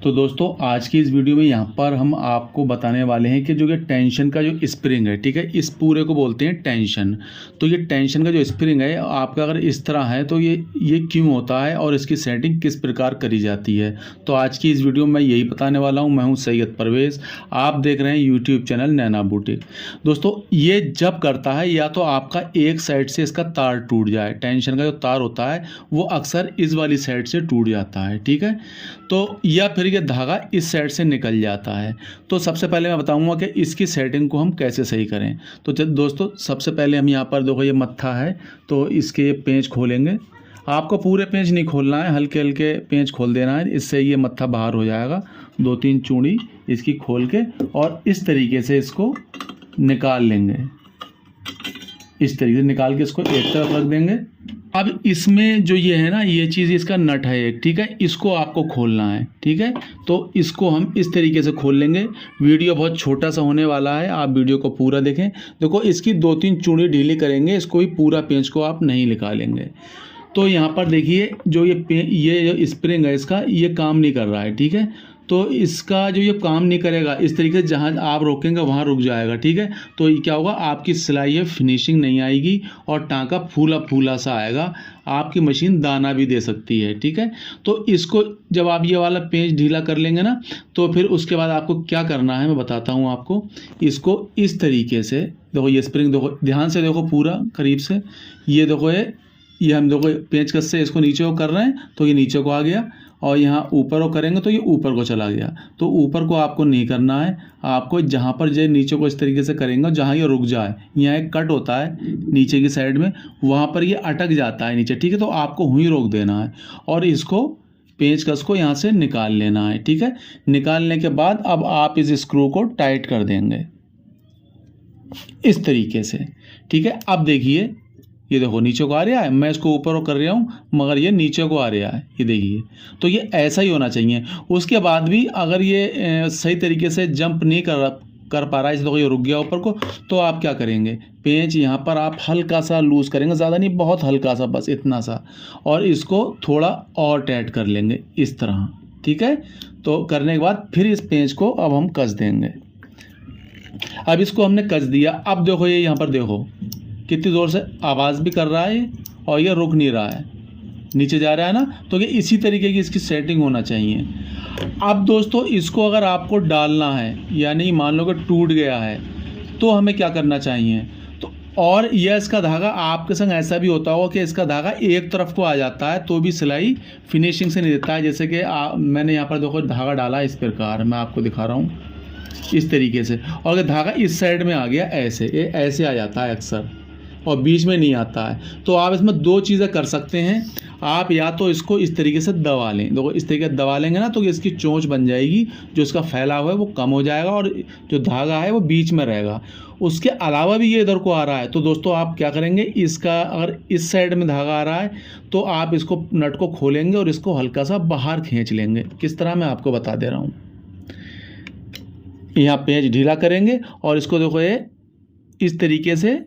तो दोस्तों आज की इस वीडियो में यहाँ पर हम आपको बताने वाले हैं कि जो ये टेंशन का जो स्प्रिंग है, ठीक है, इस पूरे को बोलते हैं टेंशन। तो ये टेंशन का जो स्प्रिंग है आपका अगर इस तरह है तो ये क्यों होता है और इसकी सेटिंग किस प्रकार करी जाती है। तो आज की इस वीडियो में मैं यही बताने वाला हूँ। मैं हूँ सैयद परवेज़, आप देख रहे हैं यूट्यूब चैनल नैना बुटीक। दोस्तों ये जब करता है या तो आपका एक साइड से इसका तार टूट जाए, टेंशन का जो तार होता है वो अक्सर इस वाली साइड से टूट जाता है, ठीक है, तो या फिर ये धागा इस साइड से निकल जाता है। तो सबसे पहले मैं बताऊंगा कि इसकी सेटिंग को हम कैसे सही करें। तो दोस्तों सबसे पहले हम यहाँ पर देखो ये मत्था है, तो इसके ये पेंच खोलेंगे। आपको पूरे पेंच नहीं खोलना है, हल्के हल्के पेंच खोल देना है, इससे ये मत्था बाहर हो जाएगा। 2-3 चूड़ी इसकी खोल के और इस तरीके से इसको निकाल लेंगे। इस तरीके से निकाल के इसको एक तरफ रख देंगे। अब इसमें जो ये है ना, ये चीज़ इसका नट है एक, ठीक है, इसको आपको खोलना है, ठीक है। तो इसको हम इस तरीके से खोल लेंगे। वीडियो बहुत छोटा सा होने वाला है, आप वीडियो को पूरा देखें। देखो इसकी 2-3 चूड़ी ढीली करेंगे, इसको भी पूरा पेंच को आप नहीं निकालेंगे। तो यहाँ पर देखिए जो ये जो स्प्रिंग है इसका ये काम नहीं कर रहा है, ठीक है। तो इसका जो ये काम नहीं करेगा, इस तरीके से जहाँ आप रोकेंगे वहाँ रुक जाएगा, ठीक है। तो ये क्या होगा, आपकी सिलाई है फिनिशिंग नहीं आएगी और टाँका फूला फूला सा आएगा। आपकी मशीन दाना भी दे सकती है, ठीक है। तो इसको जब आप ये वाला पेंच ढीला कर लेंगे ना, तो फिर उसके बाद आपको क्या करना है मैं बताता हूँ आपको। इसको इस तरीके से देखो, ये स्प्रिंग देखो, ध्यान से देखो पूरा करीब से। ये देखो ये हम देखो पेंचकस से इसको नीचे को कर रहे हैं तो ये नीचे को आ गया, और यहाँ ऊपर को करेंगे तो ये ऊपर को चला गया। तो ऊपर को आपको नहीं करना है, आपको जहाँ पर जो नीचे को इस तरीके से करेंगे, जहाँ ये रुक जाए, यहाँ एक कट होता है नीचे की साइड में, वहाँ पर ये अटक जाता है नीचे, ठीक है। तो आपको वहीं रोक देना है और इसको पेंचकस को यहाँ से निकाल लेना है, ठीक है। निकालने के बाद अब आप इस स्क्रू को टाइट कर देंगे इस तरीके से, ठीक है। अब देखिए ये देखो नीचे को आ रहा है, मैं इसको ऊपर को कर रहा हूँ मगर ये नीचे को आ रहा है, ये देखिए। तो ये ऐसा ही होना चाहिए। उसके बाद भी अगर ये सही तरीके से जंप नहीं कर पा रहा है, देखो ये रुक गया ऊपर को, तो आप क्या करेंगे, पेंच यहाँ पर आप हल्का सा लूज़ करेंगे, ज़्यादा नहीं, बहुत हल्का सा, बस इतना सा, और इसको थोड़ा और टाइट कर लेंगे इस तरह, ठीक है। तो करने के बाद फिर इस पेंच को अब हम कस देंगे। अब इसको हमने कस दिया। अब देखो ये यहाँ पर देखो कितनी ज़ोर से आवाज़ भी कर रहा है और ये रुक नहीं रहा है, नीचे जा रहा है ना। तो ये इसी तरीके की इसकी सेटिंग होना चाहिए। अब दोस्तों इसको अगर आपको डालना है, यानी मान लो कि टूट गया है, तो हमें क्या करना चाहिए। तो और यह इसका धागा आपके संग ऐसा भी होता होगा कि इसका धागा एक तरफ को आ जाता है तो भी सिलाई फिनिशिंग से नहीं देता है। जैसे कि मैंने यहाँ पर देखो धागा डाला इस प्रकार, मैं आपको दिखा रहा हूँ इस तरीके से, और अगर धागा इस साइड में आ गया ऐसे, ये ऐसे आ जाता है अक्सर और बीच में नहीं आता है। तो आप इसमें 2 चीज़ें कर सकते हैं। आप या तो इसको इस तरीके से दबा लें, देखो इस तरीके से दबा लेंगे ना, तो इसकी चोंच बन जाएगी, जो इसका फैलाव है वो कम हो जाएगा और जो धागा है वो बीच में रहेगा। उसके अलावा भी ये इधर को आ रहा है, तो दोस्तों आप क्या करेंगे, इसका अगर इस साइड में धागा आ रहा है तो आप इसको नट को खोलेंगे और इसको हल्का सा बाहर खींच लेंगे। किस तरह मैं आपको बता दे रहा हूँ। यहाँ पेंच ढीला करेंगे और इसको देखो ये इस तरीके से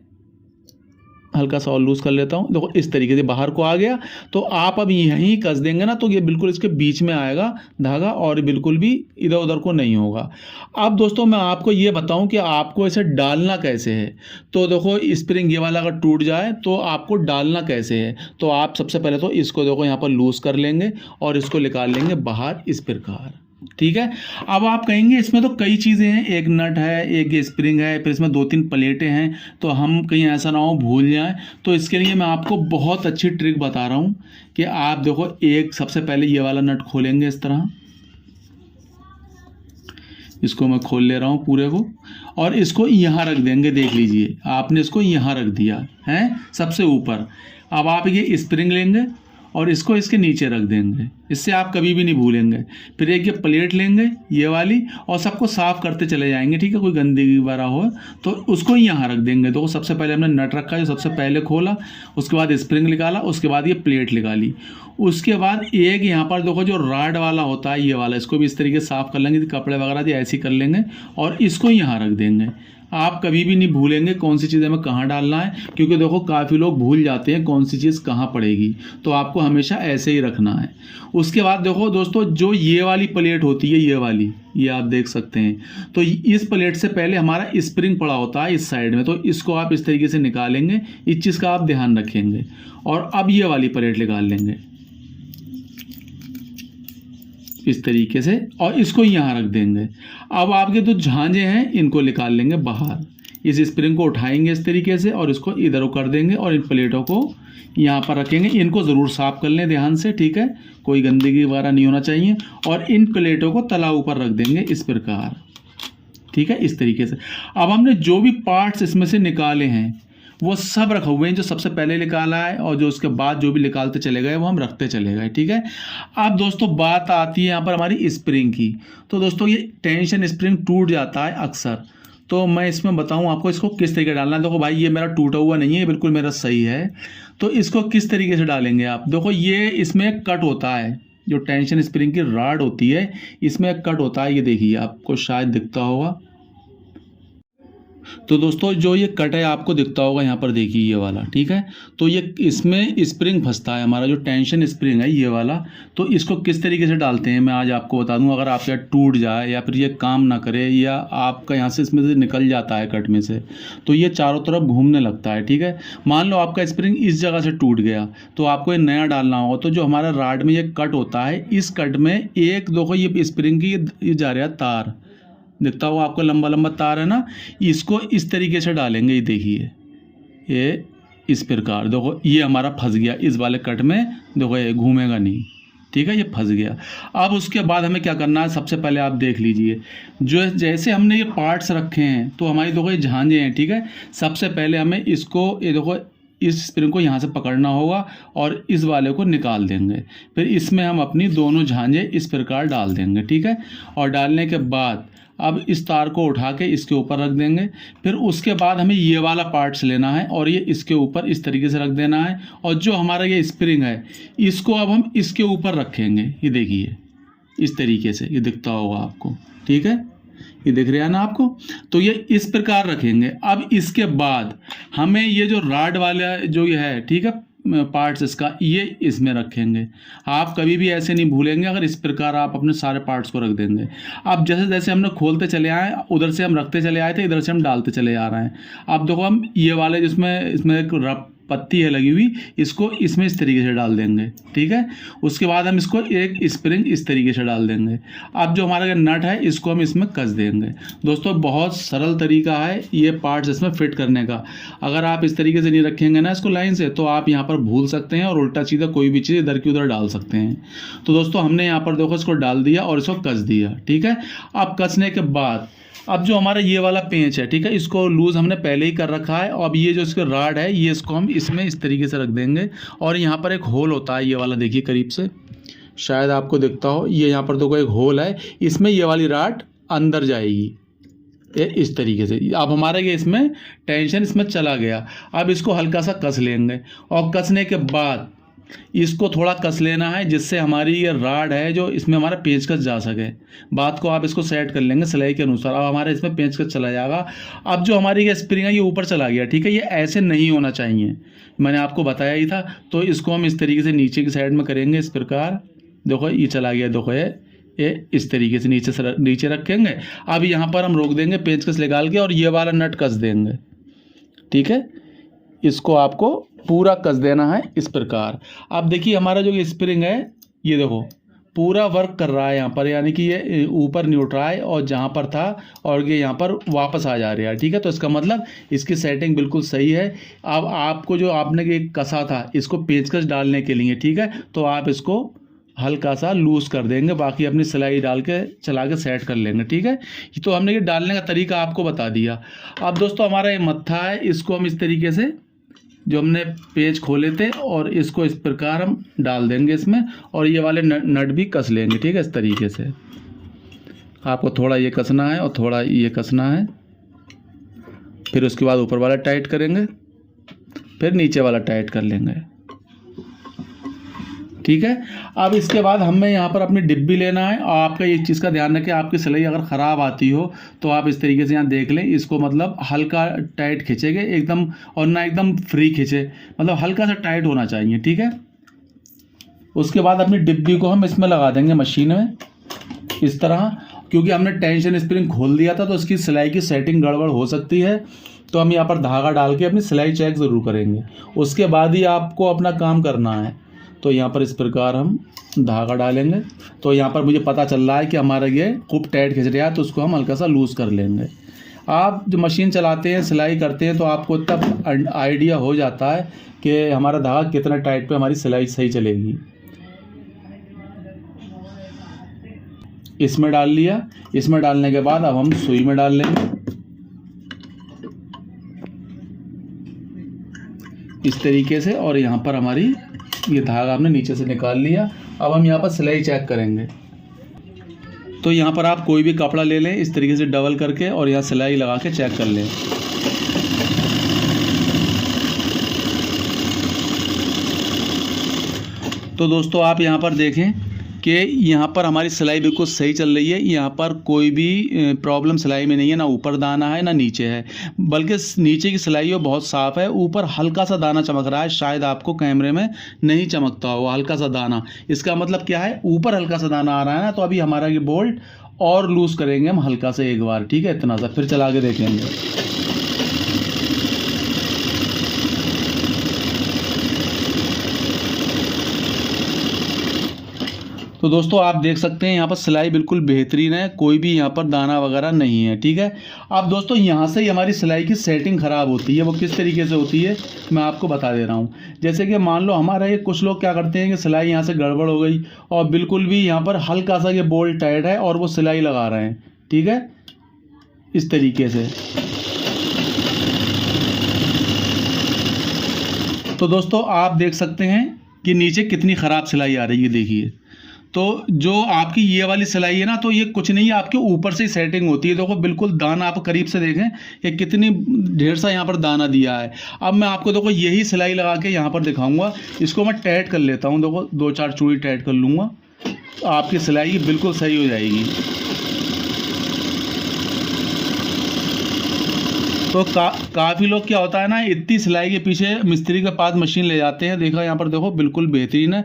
हल्का सा और लूज़ कर लेता हूँ, देखो इस तरीके से बाहर को आ गया। तो आप अब यहीं कस देंगे ना, तो ये बिल्कुल इसके बीच में आएगा धागा और बिल्कुल भी इधर उधर को नहीं होगा। अब दोस्तों मैं आपको ये बताऊं कि आपको इसे डालना कैसे है। तो देखो स्प्रिंग ये वाला अगर टूट जाए तो आपको डालना कैसे है। तो आप सबसे पहले तो इसको देखो यहाँ पर लूज़ कर लेंगे और इसको निकाल लेंगे बाहर इस प्रकार, ठीक है। अब आप कहेंगे इसमें तो कई चीज़ें हैं, एक नट है, एक स्प्रिंग है, फिर इसमें 2-3 प्लेटें हैं, तो हम कहीं ऐसा ना हो भूल जाएं। तो इसके लिए मैं आपको बहुत अच्छी ट्रिक बता रहा हूं कि आप देखो, एक सबसे पहले ये वाला नट खोलेंगे इस तरह, इसको मैं खोल ले रहा हूं पूरे को, और इसको यहाँ रख देंगे। देख लीजिए आपने इसको यहाँ रख दिया है सबसे ऊपर। अब आप ये स्प्रिंग लेंगे और इसको इसके नीचे रख देंगे, इससे आप कभी भी नहीं भूलेंगे। फिर एक ये प्लेट लेंगे ये वाली और सबको साफ़ करते चले जाएंगे, ठीक है। कोई गंदगी वगैरह हो तो उसको यहाँ रख देंगे। तो सबसे पहले हमने नट रखा, जो सबसे पहले खोला, उसके बाद स्प्रिंग निकाला, उसके बाद ये प्लेट निकाली, उसके बाद एक यहाँ पर देखो जो राड वाला होता है ये वाला, इसको भी इस तरीके से साफ़ कर लेंगे, कपड़े वगैरह ऐसे ही कर लेंगे और इसको यहाँ रख देंगे। आप कभी भी नहीं भूलेंगे कौन सी चीज़ हमें कहाँ डालना है, क्योंकि देखो काफ़ी लोग भूल जाते हैं कौन सी चीज़ कहाँ पड़ेगी, तो आपको हमेशा ऐसे ही रखना है। उसके बाद देखो दोस्तों, जो ये वाली प्लेट होती है, ये वाली, ये आप देख सकते हैं, तो इस प्लेट से पहले हमारा स्प्रिंग पड़ा होता है इस साइड में, तो इसको आप इस तरीके से निकालेंगे, इस चीज़ का आप ध्यान रखेंगे। और अब ये वाली प्लेट निकाल लेंगे इस तरीके से, और इसको यहाँ रख देंगे। अब आपके जो झांझे हैं इनको निकाल लेंगे बाहर, इस स्प्रिंग को उठाएंगे इस तरीके से और इसको इधर कर देंगे और इन प्लेटों को यहाँ पर रखेंगे। इनको ज़रूर साफ कर लें ध्यान से, ठीक है, कोई गंदगी वगैरह नहीं होना चाहिए। और इन प्लेटों को तला ऊपर रख देंगे इस प्रकार, ठीक है, इस तरीके से। अब हमने जो भी पार्ट्स इसमें से निकाले हैं वो सब रखे हुए हैं, जो सबसे पहले निकाला है और जो उसके बाद जो भी निकालते चले गए वो हम रखते चले गए, ठीक है। अब दोस्तों बात आती है यहाँ पर हमारी स्प्रिंग की। तो दोस्तों ये टेंशन स्प्रिंग टूट जाता है अक्सर, तो मैं इसमें बताऊँ आपको इसको किस तरीके डालना है। देखो भाई ये मेरा टूटा हुआ नहीं है, बिल्कुल मेरा सही है। तो इसको किस तरीके से डालेंगे आप, देखो ये इसमें एक कट होता है, जो टेंशन स्प्रिंग की रॉड होती है इसमें एक कट होता है, ये देखिए आपको शायद दिखता होगा। तो दोस्तों जो ये कट है आपको दिखता होगा यहाँ पर, देखिए ये वाला, ठीक है। तो ये इसमें स्प्रिंग फंसता है, हमारा जो टेंशन स्प्रिंग है ये वाला। तो इसको किस तरीके से डालते हैं मैं आज आपको बता दूं। अगर आपका टूट जाए या फिर ये काम ना करे या आपका यहाँ से इसमें से निकल जाता है कट में से, तो ये चारों तरफ घूमने लगता है, ठीक है। मान लो आपका स्प्रिंग इस जगह से टूट गया तो आपको ये नया डालना होगा। तो जो हमारा राड में ये कट होता है, इस कट में एक देखो ये स्प्रिंग की ये जा रहा है तार, दिखता हुआ आपको लंबा लंबा तार है ना, इसको इस तरीके से डालेंगे। ये देखिए ये इस प्रकार, देखो ये हमारा फंस गया इस वाले कट में, देखो ये घूमेगा नहीं, ठीक है, ये फंस गया। अब उसके बाद हमें क्या करना है, सबसे पहले आप देख लीजिए, जो जैसे हमने ये पार्ट्स रखे हैं तो हमारी देखो ये झांझे हैं, ठीक है। सबसे पहले हमें इसको ये देखो इस स्प्रिंग को यहाँ से पकड़ना होगा और इस वाले को निकाल देंगे। फिर इसमें हम अपनी दोनों झांझे इस प्रकार डाल देंगे, ठीक है। और डालने के बाद अब इस तार को उठा के इसके ऊपर रख देंगे। फिर उसके बाद हमें ये वाला पार्ट्स लेना है और ये इसके ऊपर इस तरीके से रख देना है। और जो हमारा ये स्प्रिंग है इसको अब हम इसके ऊपर रखेंगे, ये देखिए इस तरीके से, ये दिखता होगा आपको, ठीक है, ये दिख रहा है ना आपको। तो ये इस प्रकार रखेंगे। अब इसके बाद हमें ये जो राड वाला जो ये है, ठीक है, पार्ट्स इसका, ये इसमें रखेंगे। आप कभी भी ऐसे नहीं भूलेंगे अगर इस प्रकार आप अपने सारे पार्ट्स को रख देंगे। अब जैसे जैसे हमने खोलते चले आए, उधर से हम रखते चले आए थे, इधर से हम डालते चले आ रहे हैं। अब देखो हम ये वाले जिसमें इसमें एक रफ पत्ती है लगी हुई, इसको इसमें इस तरीके से डाल देंगे, ठीक है। उसके बाद हम इसको एक स्प्रिंग इस तरीके से डाल देंगे। अब जो हमारा नट है इसको हम इसमें कस देंगे। दोस्तों बहुत सरल तरीका है ये पार्ट्स इसमें फिट करने का। अगर आप इस तरीके से नहीं रखेंगे ना इसको लाइन से, तो आप यहाँ पर भूल सकते हैं और उल्टा सीधा कोई भी चीज़ इधर की उधर डाल सकते हैं। तो दोस्तों हमने यहाँ पर देखो इसको डाल दिया और इसको कस दिया, ठीक है। अब कसने के बाद अब जो हमारा ये वाला पेंच है, ठीक है, इसको लूज़ हमने पहले ही कर रखा है। अब ये जो इसका राड है ये इसको हम इसमें इस तरीके से रख देंगे। और यहाँ पर एक होल होता है, ये वाला देखिए करीब से शायद आपको दिखता हो, ये यहाँ पर देखो एक होल है, इसमें ये वाली राड अंदर जाएगी ये इस तरीके से। अब हमारा ये इसमें टेंशन इसमें चला गया। अब इसको हल्का सा कस लेंगे और कसने के बाद इसको थोड़ा कस लेना है जिससे हमारी ये राड है जो इसमें हमारा पेंचकस जा सके। बात को आप इसको सेट कर लेंगे सिलाई के अनुसार। अब हमारे इसमें पेंचकस चला जाएगा। अब जो हमारी ये स्प्रिंग है ये ऊपर चला गया, ठीक है, ये ऐसे नहीं होना चाहिए, मैंने आपको बताया ही था। तो इसको हम इस तरीके से नीचे की साइड में करेंगे इस प्रकार, देखो ये चला गया, देखो ये इस तरीके से नीचे रखेंगे। अब यहाँ पर हम रोक देंगे पेंचकस निकाल के और ये वाला नट कस देंगे, ठीक है। इसको आपको पूरा कस देना है इस प्रकार। अब देखिए हमारा जो ये स्प्रिंग है ये देखो पूरा वर्क कर रहा है यहाँ पर, यानी कि ये ऊपर नहीं उठ रहा है और जहाँ पर था और ये यहाँ पर वापस आ जा रहा है, ठीक है। तो इसका मतलब इसकी सेटिंग बिल्कुल सही है। अब आपको जो आपने ये कसा था इसको पेंचकस डालने के लिए, ठीक है, तो आप इसको हल्का सा लूज़ कर देंगे, बाकी अपनी सिलाई डाल के चला के सेट कर लेंगे, ठीक है। तो हमने ये डालने का तरीका आपको बता दिया। अब दोस्तों हमारा ये मत्था है, इसको हम इस तरीके से जो हमने पेज खोले थे और इसको इस प्रकार हम डाल देंगे इसमें और ये वाले नट भी कस लेंगे, ठीक है, इस तरीके से। आपको थोड़ा ये कसना है और थोड़ा ये कसना है, फिर उसके बाद ऊपर वाला टाइट करेंगे, फिर नीचे वाला टाइट कर लेंगे, ठीक है। अब इसके बाद हमें यहाँ पर अपनी डिब्बी लेना है। और आपका एक चीज़ का ध्यान रखें, आपकी सिलाई अगर ख़राब आती हो तो आप इस तरीके से यहाँ देख लें, इसको मतलब हल्का टाइट खींचेंगे एकदम, और ना एकदम फ्री खींचे, मतलब हल्का सा टाइट होना चाहिए, ठीक है। उसके बाद अपनी डिब्बी को हम इसमें लगा देंगे मशीन में इस तरह, क्योंकि हमने टेंशन स्प्रिंग खोल दिया था तो इसकी सिलाई की सेटिंग गड़बड़ हो सकती है। तो हम यहाँ पर धागा डाल के अपनी सिलाई चेक ज़रूर करेंगे, उसके बाद ही आपको अपना काम करना है। तो यहाँ पर इस प्रकार हम धागा डालेंगे। तो यहाँ पर मुझे पता चल रहा है कि हमारा ये खूब टाइट खिंच रहा है, तो उसको हम हल्का सा लूज़ कर लेंगे। आप जो मशीन चलाते हैं, सिलाई करते हैं, तो आपको तब आइडिया हो जाता है कि हमारा धागा कितना टाइट पे हमारी सिलाई सही चलेगी। इसमें डाल लिया। इसमें डालने के बाद अब हम सुई में डाल लेंगे इस तरीके से, और यहाँ पर हमारी ये धागा हमने नीचे से निकाल लिया। अब हम यहाँ पर सिलाई चेक करेंगे। तो यहाँ पर आप कोई भी कपड़ा ले लें इस तरीके से डबल करके, और यहाँ सिलाई लगा के चेक कर लें। तो दोस्तों आप यहाँ पर देखें कि यहाँ पर हमारी सिलाई बिल्कुल सही चल रही है। यहाँ पर कोई भी प्रॉब्लम सिलाई में नहीं है, ना ऊपर दाना है ना नीचे है, बल्कि नीचे की सिलाई है बहुत साफ़ है। ऊपर हल्का सा दाना चमक रहा है, शायद आपको कैमरे में नहीं चमकता हो हल्का सा दाना। इसका मतलब क्या है, ऊपर हल्का सा दाना आ रहा है ना। तो अभी हमारा ये बोल्ट और लूज़ करेंगे हम हल्का से एक बार, ठीक है, इतना सा, फिर चला के देखेंगे। तो दोस्तों आप देख सकते हैं यहाँ पर सिलाई बिल्कुल बेहतरीन है, कोई भी यहाँ पर दाना वगैरह नहीं है, ठीक है। अब दोस्तों यहाँ से ही हमारी सिलाई की सेटिंग ख़राब होती है। वो किस तरीके से होती है मैं आपको बता दे रहा हूँ। जैसे कि मान लो हमारा ये कुछ लोग क्या करते हैं कि सिलाई यहाँ से गड़बड़ हो गई और बिल्कुल भी यहाँ पर हल्का सा ये बोल्ट टाइट है और वो सिलाई लगा रहे हैं, ठीक है, इस तरीके से। तो दोस्तों आप देख सकते हैं कि नीचे कितनी ख़राब सिलाई आ रही है, देखिए। तो जो आपकी ये वाली सिलाई है ना, तो ये कुछ नहीं है, आपके ऊपर से सेटिंग होती है। देखो बिल्कुल दाना आप करीब से देखें कि कितनी ढेर सा यहाँ पर दाना दिया है। अब मैं आपको देखो यही सिलाई लगा के यहाँ पर दिखाऊंगा। इसको मैं टाइट कर लेता हूँ, देखो 2-4 चूड़ी टाइट कर लूँगा, तो आपकी सिलाई बिल्कुल सही हो जाएगी। तो काफ़ी लोग क्या होता है ना, इतनी सिलाई के पीछे मिस्त्री के पास मशीन ले जाते हैं। देखा यहाँ पर देखो बिल्कुल बेहतरीन है।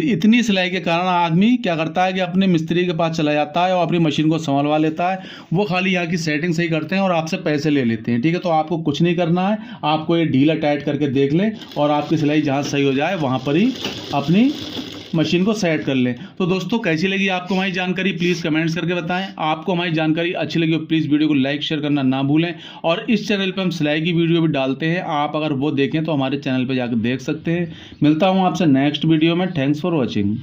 इतनी सिलाई के कारण आदमी क्या करता है कि अपने मिस्त्री के पास चला जाता है और अपनी मशीन को संभलवा लेता है। वो खाली यहाँ की सेटिंग सही करते हैं और आपसे पैसे ले लेते हैं, ठीक है। तो आपको कुछ नहीं करना है, आपको ये ढीला टाइट करके देख लें और आपकी सिलाई जहाँ सही हो जाए वहाँ पर ही अपनी मशीन को सेट कर लें। तो दोस्तों कैसी लगी आपको हमारी जानकारी, प्लीज़ कमेंट्स करके बताएं। आपको हमारी जानकारी अच्छी लगी हो प्लीज़ वीडियो को लाइक शेयर करना ना भूलें। और इस चैनल पे हम सिलाई की वीडियो भी डालते हैं, आप अगर वो देखें तो हमारे चैनल पे जाकर देख सकते हैं। मिलता हूँ आपसे नेक्स्ट वीडियो में। Thanks for watching.